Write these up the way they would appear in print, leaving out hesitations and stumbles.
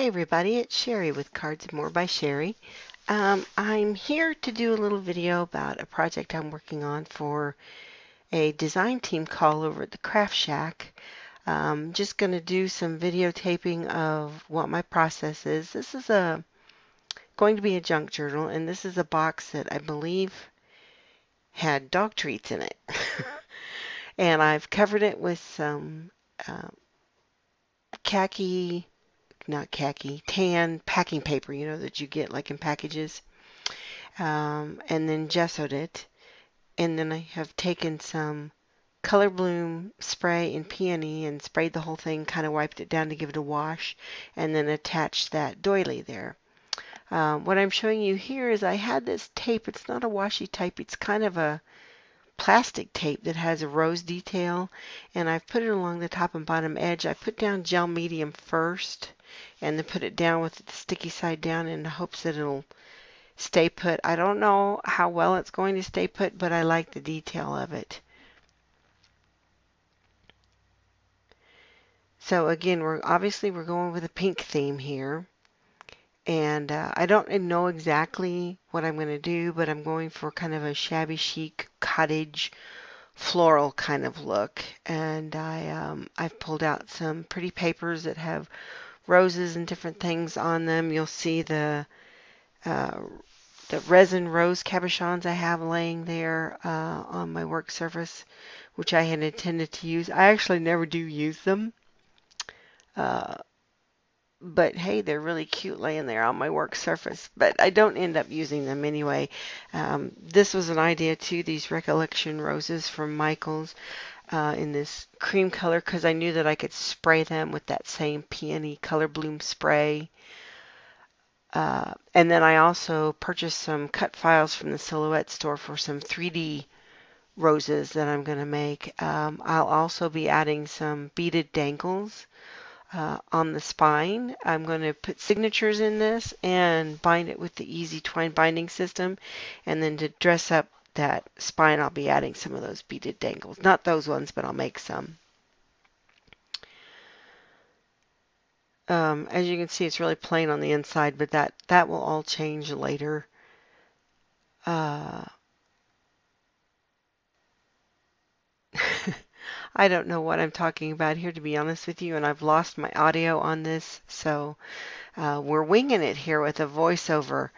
everybody, it's Sherry with Cards and More by Sherry. I'm here to do a little video about a project I'm working on for a design team call over at the Kraaft Shaak. Just going to do some videotaping of what my process is. This is going to be a junk journal, and this is a box that I believe had dog treats in it. And I've covered it with some tan packing paper, that you get like in packages, and then gessoed it. And then I have taken some color bloom spray and peony and sprayed the whole thing, kind of wiped it down to give it a wash, and then attached that doily there. What I'm showing you here is I had this tape. It's not a washi tape. It's kind of a plastic tape that has a rose detail, and I've put it along the top and bottom edge. I put down gel medium first and then put it down with the sticky side down in the hopes that it'll stay put. I don't know how well it's going to stay put, but I like the detail of it. So again, we're going with a pink theme here. And I don't know exactly what I'm going to do, but I'm going for kind of a shabby chic cottage floral kind of look. And I've pulled out some pretty papers that have roses and different things on them. You'll see the resin rose cabochons I have laying there on my work surface, which I had intended to use. I actually never do use them. But hey, they're really cute laying there on my work surface, but I don't end up using them anyway. This was an idea too, these recollection roses from Michaels in this cream color, because I knew that I could spray them with that same peony color bloom spray. And then I also purchased some cut files from the Silhouette store for some 3D roses that I'm going to make. I'll also be adding some beaded dangles on the spine. I'm going to put signatures in this and bind it with the easy twine binding system, and then to dress up that spine I'll be adding some of those beaded dangles. Not those ones, but I'll make some. As you can see, it's really plain on the inside, but that will all change later. I don't know what I'm talking about here, to be honest with you, and I've lost my audio on this, so we're winging it here with a voiceover.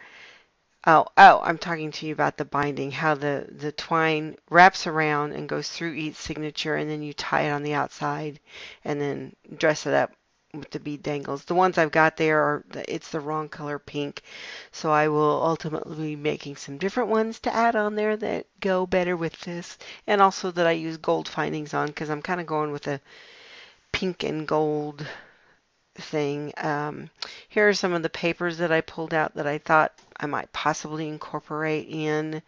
Oh, I'm talking to you about the binding, how the twine wraps around and goes through each signature, and then you tie it on the outside and then dress it up with the bead dangles. The ones I've got there it's the wrong color pink, so I will ultimately be making some different ones to add on there that go better with this, and also that I use gold findings on, because I'm kind of going with a pink and gold thing. Here are some of the papers that I pulled out that I thought I might possibly incorporate in.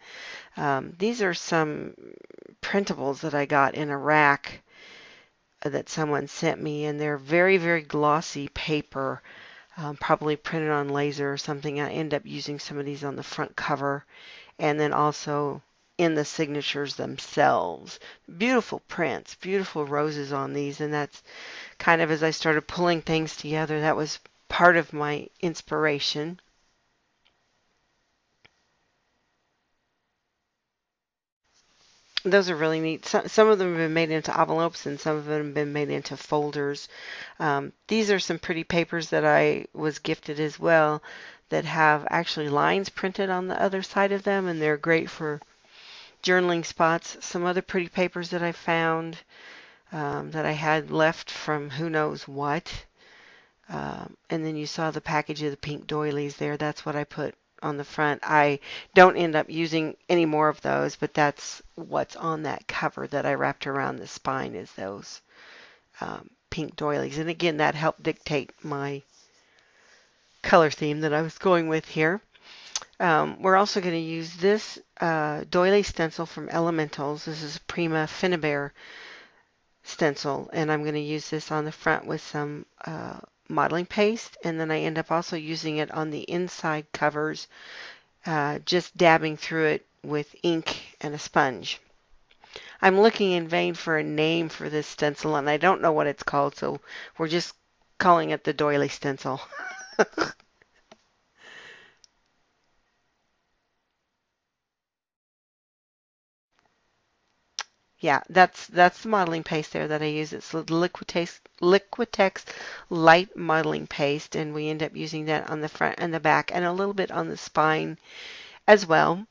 These are some printables that I got in a rack that someone sent me, and they're very, very glossy paper, probably printed on laser or something. I end up using some of these on the front cover, and then also in the signatures themselves. Beautiful prints, beautiful roses on these, and that's kind of, as I started pulling things together, that was part of my inspiration. Those are really neat. Some of them have been made into envelopes, and some of them have been made into folders. These are some pretty papers that I was gifted as well, that have actually lines printed on the other side of them, and they're great for journaling spots. Some other pretty papers that I found that I had left from who knows what. And then you saw the package of the pink doilies there. That's what I put on the front. I don't end up using any more of those, but that's what's on that cover that I wrapped around the spine, is those pink doilies. And again, that helped dictate my color theme that I was going with here. We're also going to use this doily stencil from Elementals. This is Prima Finnabair stencil, and I'm going to use this on the front with some modeling paste, and then I end up also using it on the inside covers, just dabbing through it with ink and a sponge. I'm looking in vain for a name for this stencil, and I don't know what it's called, so we're just calling it the doily stencil. Yeah, that's the modeling paste there that I use. It's the Liquitex light modeling paste, and we end up using that on the front and the back and a little bit on the spine as well.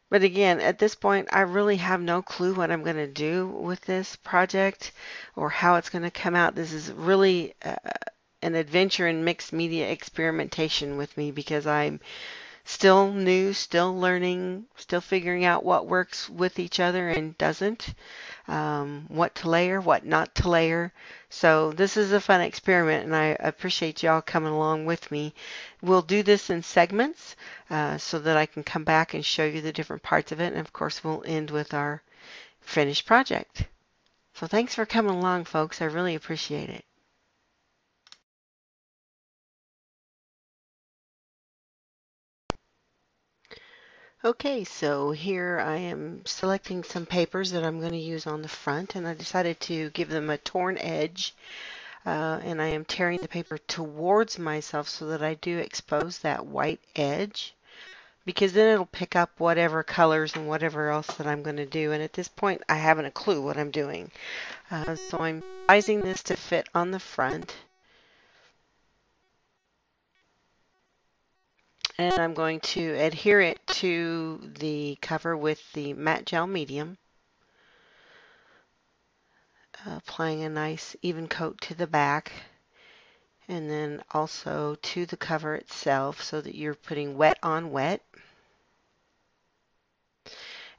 But again, at this point, I really have no clue what I'm going to do with this project or how it's going to come out. This is really an adventure in mixed media experimentation with me because I'm still new, still learning, still figuring out what works with each other and doesn't, what to layer, what not to layer. So this is a fun experiment, and I appreciate y'all coming along with me. We'll do this in segments so that I can come back and show you the different parts of it, and of course we'll end with our finished project. So thanks for coming along, folks. I really appreciate it. Okay, so here I am selecting some papers that I'm going to use on the front, and I decided to give them a torn edge, and I am tearing the paper towards myself so that I do expose that white edge, because then it'll pick up whatever colors and whatever else that I'm going to do, and at this point I haven't a clue what I'm doing. So I'm sizing this to fit on the front. And I'm going to adhere it to the cover with the matte gel medium, applying a nice even coat to the back, and then also to the cover itself so that you're putting wet on wet.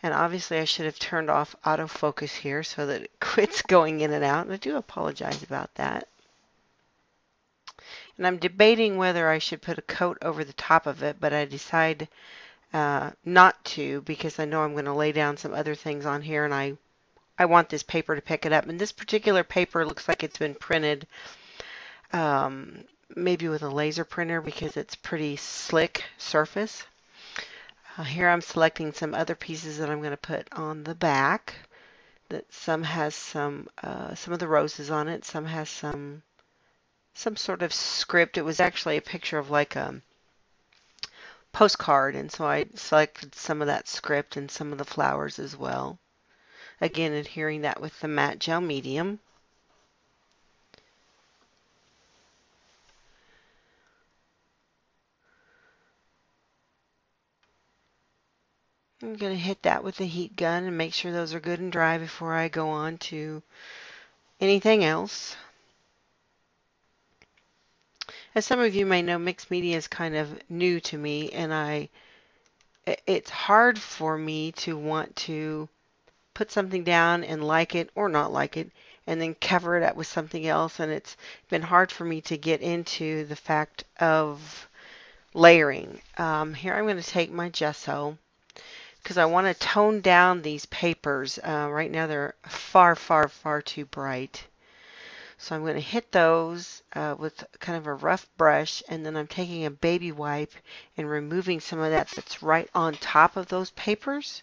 And obviously I should have turned off autofocus here so that it quits going in and out, and I do apologize about that. And I'm debating whether I should put a coat over the top of it, but I decide not to because I know I'm going to lay down some other things on here, and I want this paper to pick it up. And this particular paper looks like it's been printed maybe with a laser printer because it's pretty slick surface. Here I'm selecting some other pieces that I'm going to put on the back. That some has some of the roses on it, some has some sort of script. It was actually a picture of like a postcard, and so I selected some of that script and some of the flowers as well. Again, adhering that with the matte gel medium. I'm going to hit that with the heat gun and make sure those are good and dry before I go on to anything else. As some of you may know, mixed media is kind of new to me, and it's hard for me to want to put something down and like it or not like it and then cover it up with something else, and it's been hard for me to get into the fact of layering. Here I'm going to take my gesso because I want to tone down these papers. Right now they're far, far, far too bright. So I'm going to hit those with kind of a rough brush, and then I'm taking a baby wipe and removing some of that that's right on top of those papers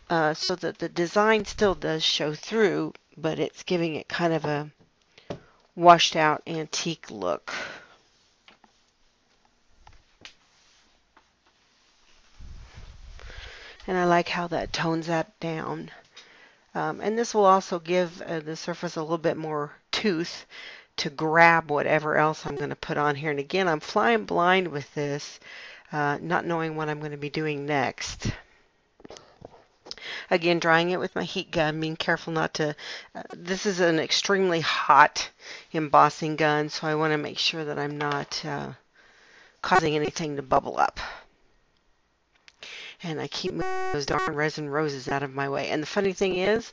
so that the design still does show through, but it's giving it kind of a washed out antique look. And I like how that tones that down. And this will also give the surface a little bit more tooth to grab whatever else I'm going to put on here. And again, I'm flying blind with this, not knowing what I'm going to be doing next. Again, drying it with my heat gun, being careful not to, this is an extremely hot embossing gun, so I want to make sure that I'm not causing anything to bubble up. And I keep moving those darn resin roses out of my way. And the funny thing is,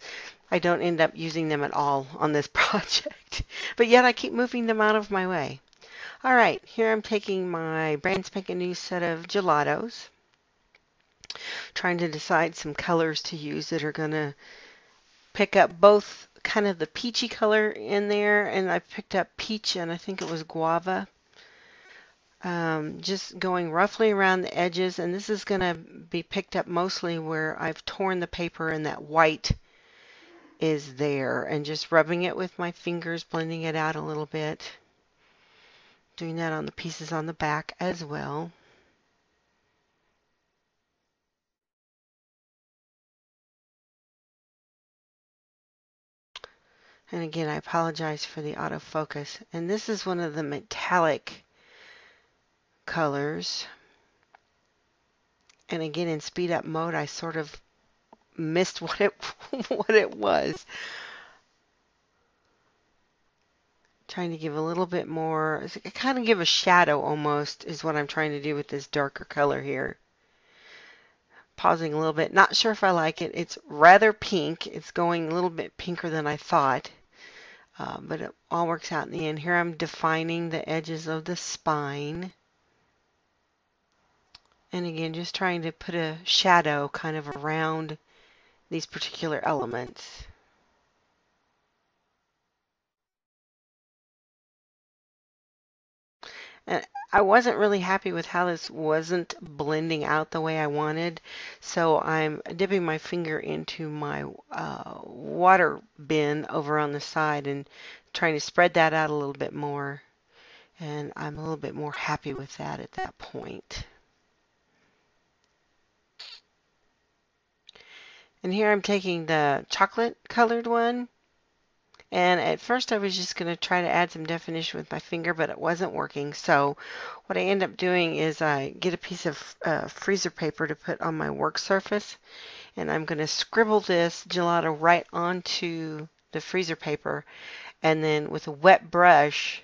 I don't end up using them at all on this project. But yet I keep moving them out of my way. All right, here I'm taking my brand spanking new set of gelatos. Trying to decide some colors to use that are going to pick up both kind of the peachy color in there. And I picked up peach and I think it was guava. Just going roughly around the edges, and this is going to be picked up mostly where I've torn the paper and that white is there, and just rubbing it with my fingers, blending it out a little bit. Doing that on the pieces on the back as well. And again, I apologize for the autofocus. And this is one of the metallic colors. And again, in speed up mode, I sort of missed what it what it was. Trying to give a little bit more, kind of give a shadow almost, is what I'm trying to do with this darker color here. Pausing a little bit. Not sure if I like it. It's rather pink. It's going a little bit pinker than I thought. But it all works out in the end. Here I'm defining the edges of the spine. And again, just trying to put a shadow kind of around these particular elements. And I wasn't really happy with how this wasn't blending out the way I wanted. So I'm dipping my finger into my water bin over on the side and trying to spread that out a little bit more. And I'm a little bit more happy with that at that point. And here I'm taking the chocolate colored one. And at first I was just going to try to add some definition with my finger, but it wasn't working. So what I end up doing is I get a piece of freezer paper to put on my work surface. And I'm going to scribble this gelato right onto the freezer paper. And then with a wet brush,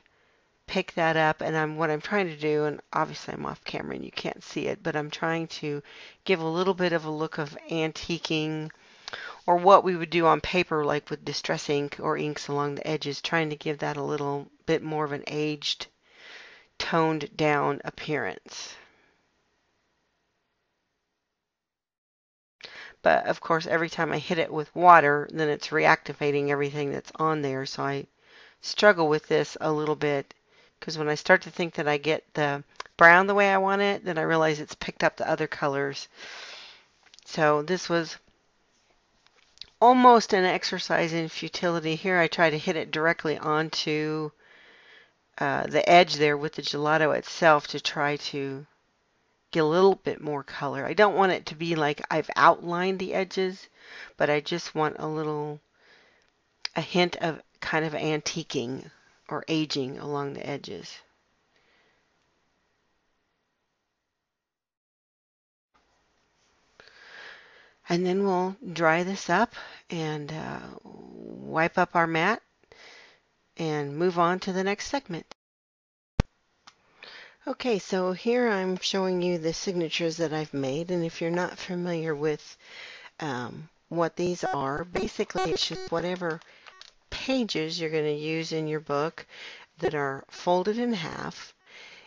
pick that up. And what I'm trying to do, and obviously I'm off camera and you can't see it, but I'm trying to give a little bit of a look of antiquing, or what we would do on paper, like with distress ink or inks along the edges, trying to give that a little bit more of an aged, toned down appearance. But of course, every time I hit it with water, then it's reactivating everything that's on there. So I struggle with this a little bit, because when I start to think that I get the brown the way I want it, then I realize it's picked up the other colors. So this was almost an exercise in futility. Here I try to hit it directly onto the edge there with the gelato itself to try to get a little bit more color. I don't want it to be like I've outlined the edges, but I just want a hint of kind of antiquing or aging along the edges. And then we'll dry this up and wipe up our mat and move on to the next segment. Okay, so here I'm showing you the signatures that I've made, and if you're not familiar with what these are, basically it's just whatever pages you're going to use in your book that are folded in half,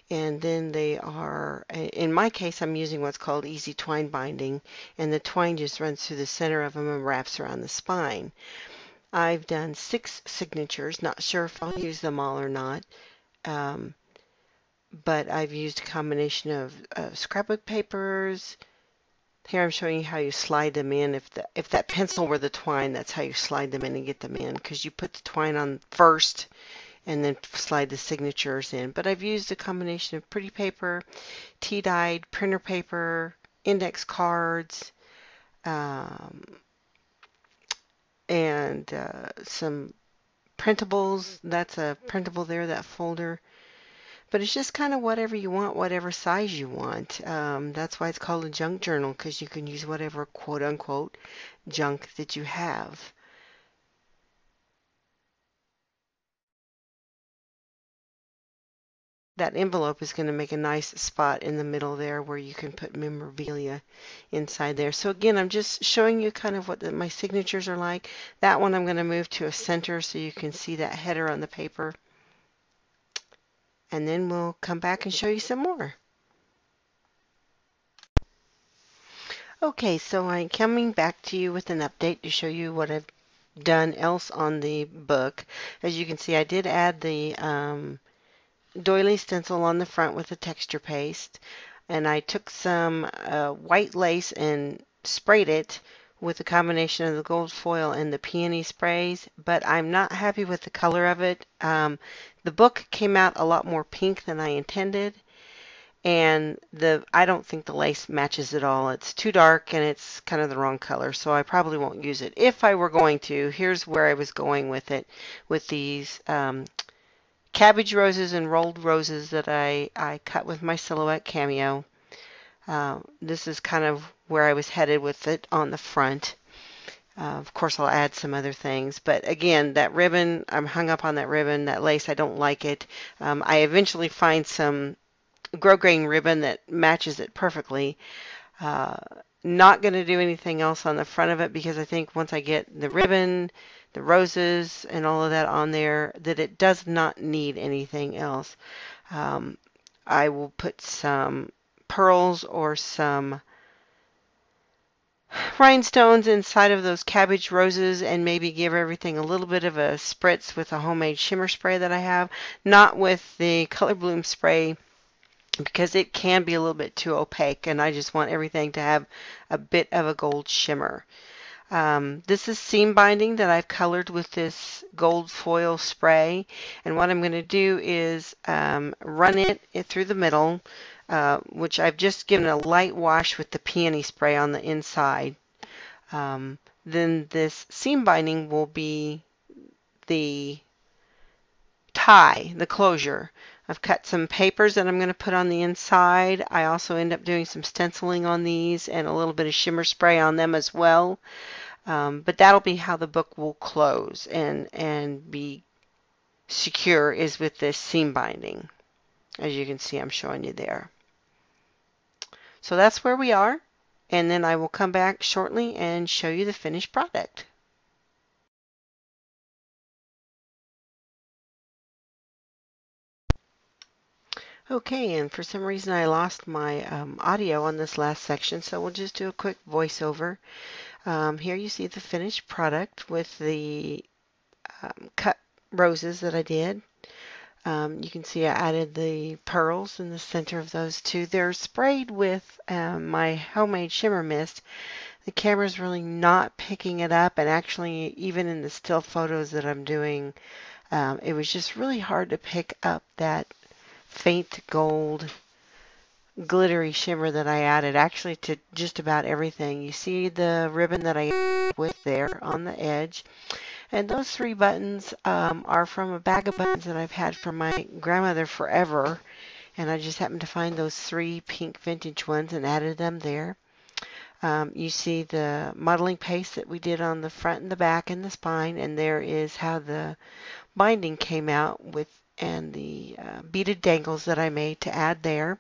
and then they are, in my case, I'm using what's called easy twine binding, and the twine just runs through the center of them and wraps around the spine. I've done 6 signatures, not sure if I'll use them all or not. But I've used a combination of scrapbook papers. Here I'm showing you how you slide them in. If that pencil were the twine, that's how you slide them in and get them in, because you put the twine on first and then slide the signatures in. But I've used a combination of pretty paper, tea-dyed printer paper, index cards, and some printables. That's a printable there, that folder. But it's just kind of whatever you want, whatever size you want. That's why it's called a junk journal, because you can use whatever quote-unquote junk that you have. That envelope is going to make a nice spot in the middle there where you can put memorabilia inside there. So again, I'm just showing you kind of what my signatures are like. That one I'm going to move to a center so you can see that header on the paper. And then we'll come back and show you some more. Okay, so I'm coming back to you with an update to show you what I've done else on the book. As you can see, I did add the doily stencil on the front with the texture paste, and I took some white lace and sprayed it with the combination of the gold foil and the peony sprays, but I'm not happy with the color of it. The book came out a lot more pink than I intended, and I don't think the lace matches at all. It's too dark and it's kind of the wrong color, so I probably won't use it. If I were going to, here's where I was going with it, with these cabbage roses and rolled roses that I cut with my Silhouette Cameo. This is kind of where I was headed with it on the front. Of course, I'll add some other things, but again, that ribbon, I'm hung up on that ribbon, that lace, I don't like it. I eventually find some grosgrain ribbon that matches it perfectly. Uh, Not going to do anything else on the front of it because I think once I get the ribbon, the roses, and all of that on there, that it does not need anything else. I will put some pearls or some rhinestones inside of those cabbage roses and maybe give everything a little bit of a spritz with a homemade shimmer spray that I have, not with the Color Bloom spray because it can be a little bit too opaque and I just want everything to have a bit of a gold shimmer. This is seam binding that I've colored with this gold foil spray, and what I'm going to do is run it through the middle, which I've just given a light wash with the peony spray on the inside. Then this seam binding will be the tie, the closure. I've cut some papers that I'm going to put on the inside. I also end up doing some stenciling on these and a little bit of shimmer spray on them as well. But that'll be how the book will close and be secure, is with this seam binding. As you can see, I'm showing you there. So that's where we are, and then I will come back shortly and show you the finished product. Okay, and for some reason I lost my audio on this last section, so we'll just do a quick voiceover. Here you see the finished product with the cut roses that I did. You can see I added the pearls in the center of those two. They're sprayed with my homemade shimmer mist. The camera's really not picking it up, and actually even in the still photos that I'm doing, it was just really hard to pick up that faint gold glittery shimmer that I added actually to just about everything. You see the ribbon that I with there on the edge. And those three buttons are from a bag of buttons that I've had from my grandmother forever. And I just happened to find those three pink vintage ones and added them there. You see the modeling paste that we did on the front and the back and the spine. And there is how the binding came out with, and the beaded dangles that I made to add there.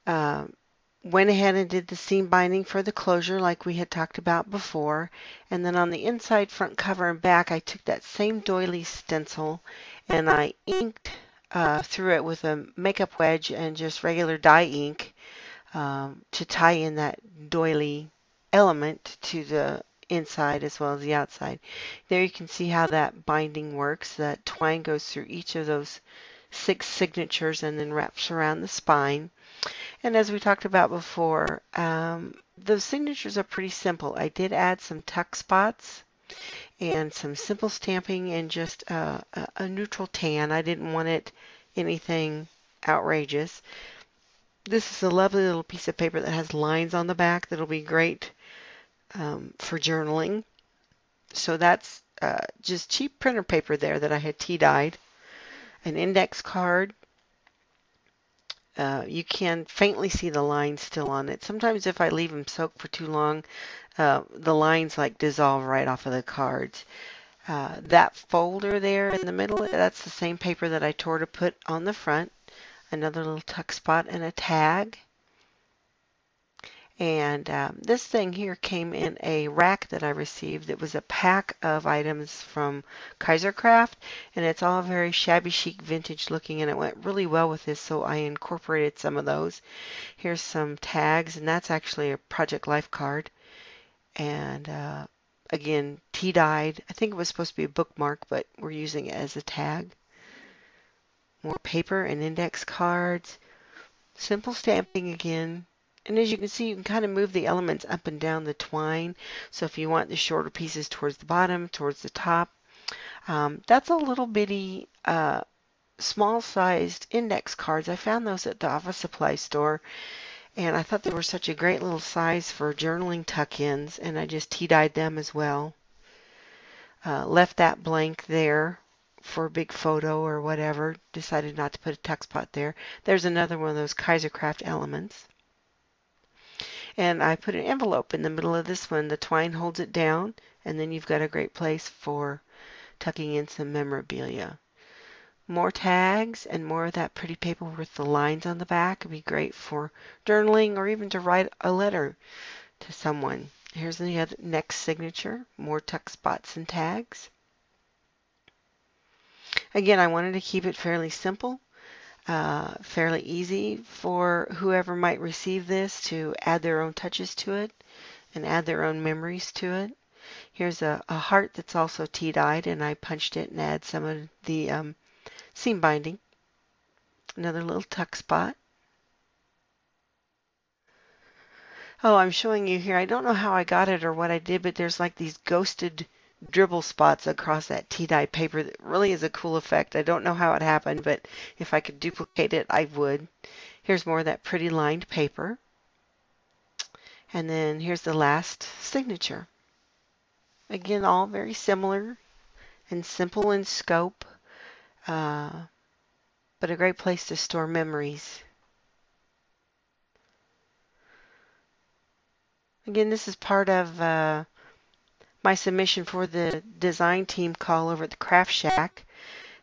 Went ahead and did the seam binding for the closure like we had talked about before, and then on the inside, front cover, and back I took that same doily stencil and I inked through it with a makeup wedge and just regular dye ink to tie in that doily element to the inside as well as the outside. There you can see how that binding works. That twine goes through each of those 6 signatures and then wraps around the spine. And as we talked about before, those signatures are pretty simple. I did add some tuck spots and some simple stamping and just a neutral tan. I didn't want it anything outrageous. This is a lovely little piece of paper that has lines on the back that'll be great for journaling. So that's just cheap printer paper there that I had tea dyed. An index card. You can faintly see the lines still on it. Sometimes if I leave them soaked for too long, the lines like dissolve right off of the cards. That folder there in the middle, that's the same paper that I tore to put on the front. Another little tuck spot and a tag. And this thing here came in a rack that I received. It was a pack of items from Kraaft, and it's all very shabby chic vintage looking, and it went really well with this, so I incorporated some of those. Here's some tags, and that's actually a Project Life card. And again, tea dyed. I think it was supposed to be a bookmark, but we're using it as a tag. More paper and index cards. Simple stamping again. And as you can see, you can kind of move the elements up and down the twine. So if you want the shorter pieces towards the bottom, towards the top, that's a little bitty small-sized index cards. I found those at the office supply store, and I thought they were such a great little size for journaling tuck-ins, and I just tea-dyed them as well. Left that blank there for a big photo or whatever. Decided not to put a tuck spot there. There's another one of those Kraaft elements. And I put an envelope in the middle of this one. The twine holds it down, and then you've got a great place for tucking in some memorabilia. More tags and more of that pretty paper with the lines on the back would be great for journaling or even to write a letter to someone. Here's the other, next signature, more tuck spots and tags. Again, I wanted to keep it fairly simple, fairly easy for whoever might receive this to add their own touches to it and add their own memories to it. Here's a heart that's also tea-dyed, and I punched it and add some of the seam binding. Another little tuck spot. Oh, I'm showing you here. I don't know how I got it or what I did, but there's like these ghosted dribble spots across that tea-dye paper that really is a cool effect. I don't know how it happened, but if I could duplicate it, I would. Here's more of that pretty lined paper. And then here's the last signature. Again, all very similar and simple in scope, but a great place to store memories. Again, this is part of my submission for the design team call over at the Kraaft Shaak.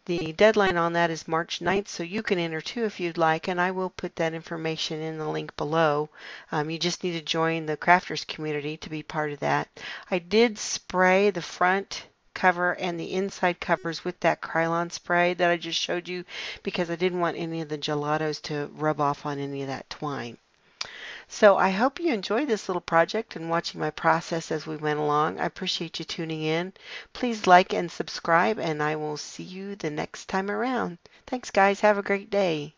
The deadline on that is March 9th, so you can enter too if you'd like, and I will put that information in the link below. You just need to join the crafters community to be part of that. I did spray the front cover and the inside covers with that Krylon spray that I just showed you because I didn't want any of the gelatos to rub off on any of that twine. So I hope you enjoyed this little project and watching my process as we went along. I appreciate you tuning in. Please like and subscribe, and I will see you the next time around. Thanks, guys. Have a great day.